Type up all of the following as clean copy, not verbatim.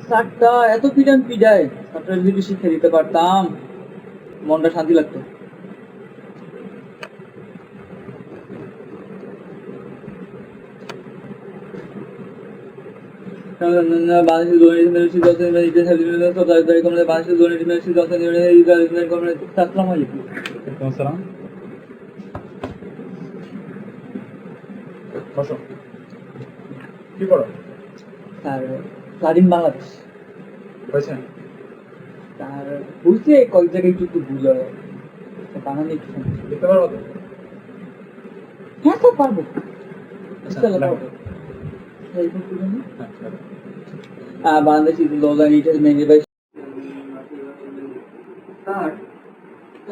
স্যারটা এত পিটান পিটায়, স্যারটা যদি শিক্ষা দিতে পারতাম মনটা শান্তি লাগতো। বাংলাদেশের দুর্নীতি বাংলাদেশের দুর্নীতি আসসালামু আলাইকুম। আসসালাম। বসো। কি করো? স্যার স্বাধীন বাংলাদেশ হয়েছে? স্যার বলছে কয়েক জায়গায় একটু একটু ভুল হয়, বানানি একটু সমস্যা। লিখতে পারবো তো? হ্যাঁ স্যার পারবো। আচ্ছা, ইনশাআল্লাহ লেখো। পারবো। স্যার, এরকম করবেন না? হ্যাঁ, লেখো। Bangladesh is the law and it has made by sir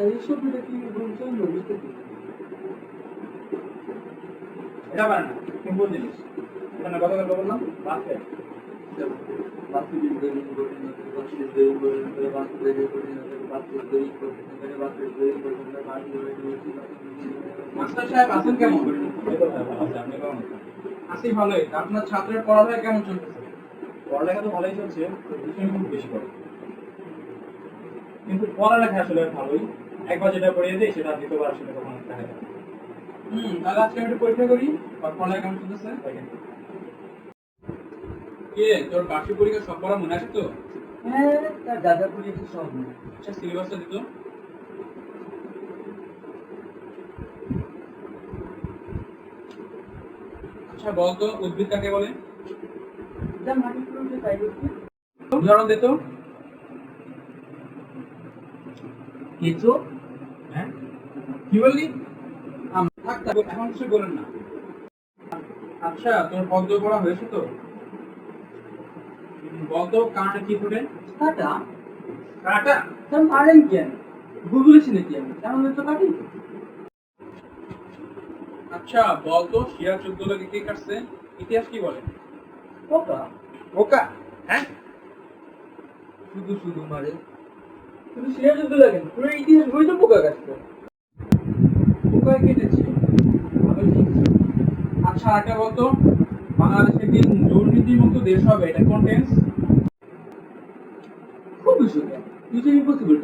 এই শব্দটা কি বলছেন না বুঝতে পারছি। এটা পারে না, সিম্পল জিনিস। এখানে গতকাল বললাম বাসে। মাস্টার সাহেব আছেন কেমন? আপনি কেমন আছেন? আছি ভালোই। আপনার ছাত্রের পড়ালেখা কেমন চলতেছে? পড়ালেখা তো ভালোই চলছে, বিষয় খুব বেশি পড়ে। কিন্তু পড়ালেখা আসলে ভালোই, একবার যেটা পড়িয়ে দেয় সেটা দ্বিতীয়বার আসলে কখনো দেখা যায় না। তাহলে আজকে আমি একটু পরীক্ষা করি। আর পড়ালেখা কেমন চলতেছে? দেখেন, কে তোর বার্ষিক পরীক্ষা সব পড়া মনে আছে তো? হ্যাঁ তার দাদা পড়িয়েছে সব না। আচ্ছা সিলেবাসটা দিত। আচ্ছা বলতো উদ্ভিদ কাকে বলে? যা মাটি পুরো তাই বলছি। উদাহরণ দিত। কেঁচো। হ্যাঁ কি বললি? থাক থাক, এখন কিছু বলেন না। আচ্ছা তোর পদ্ম পড়া হয়েছে তো? বলতো কাঁটা কি ফোটে? কাটা। কাঁটা? স্যার মারেন কেন? গুগলে শুনেছি আমি, তেমন তো কাটি। আচ্ছা বলতো শিয়াল 14 লোকে কে কাটছে? ইতিহাস কি বলে? পোকা। বোকা? হ্যাঁ শুধু শুধু মারে, শুধু সিরিয়াস যুদ্ধ লাগেন, পুরো ইতিহাস বই তো পোকা কাটছে। বোকায় কেটেছে। ভালোই শিখছি। আচ্ছা আরেকটা বলতো, বাংলাদেশ একটি দুর্নীতিমুক্ত দেশ হবে, এটা কোন টেন্স? খুব সুন্দর, কিছু ইম্পসিবল।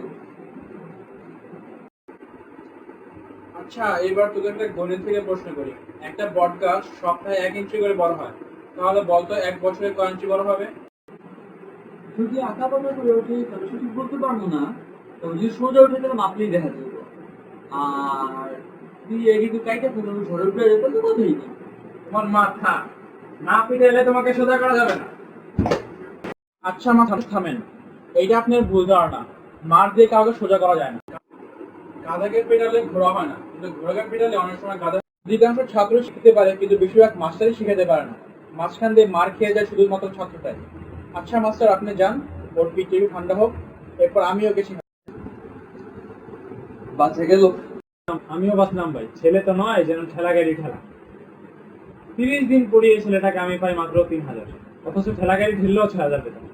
আচ্ছা এবার তোকে একটা গণিত থেকে প্রশ্ন করি। একটা বটগাছ সপ্তাহে 1 ইঞ্চি করে বড় হয়, তাহলে বলতো 1 বছরে কয় ইঞ্চি বড় হবে? যদি আঁকা বাঁকা করে ওঠে তাহলে সঠিক বলতে পারবো না, তো যদি সোজা উঠে তাহলে মাপলেই দেখা যাবে। আর যদি এদিকে কাইটা থাকে ঝড়ে উঠে যেত তো কথাই নেই। তোমার মাথা না পিটাইলে তোমাকে সোজা করা যাবে না। আচ্ছা মাথা থামেন, এইটা আপনার ভুল ধারণা। মার দিয়ে কাউকে সোজা করা যায় না। গাধাকে পেটালে ঘোড়া হয় না, কিন্তু ঘোড়াকে পেটালে অনেক সময় গাধা। অধিকাংশ ছাত্র শিখতে পারে কিন্তু বেশিরভাগ মাস্টারই শিখাতে পারে না। মাঝখান দিয়ে মার খেয়ে যায় শুধুমাত্র ছাত্রটাই। আচ্ছা মাস্টার আপনি যান, ওর পিঠ একটু ঠান্ডা হোক, এরপর আমি ওকে শিখাবো। বাঁচা গেল। আমিও বাঁচলাম ভাই, ছেলে তো নয় যেন ঠেলা গাড়ি ঠেলা। 30 দিন পড়িয়ে ছেলেটাকে আমি পাই মাত্র 3000, অথচ ঠেলা গাড়ি ঠেললেও 6000 পেতাম।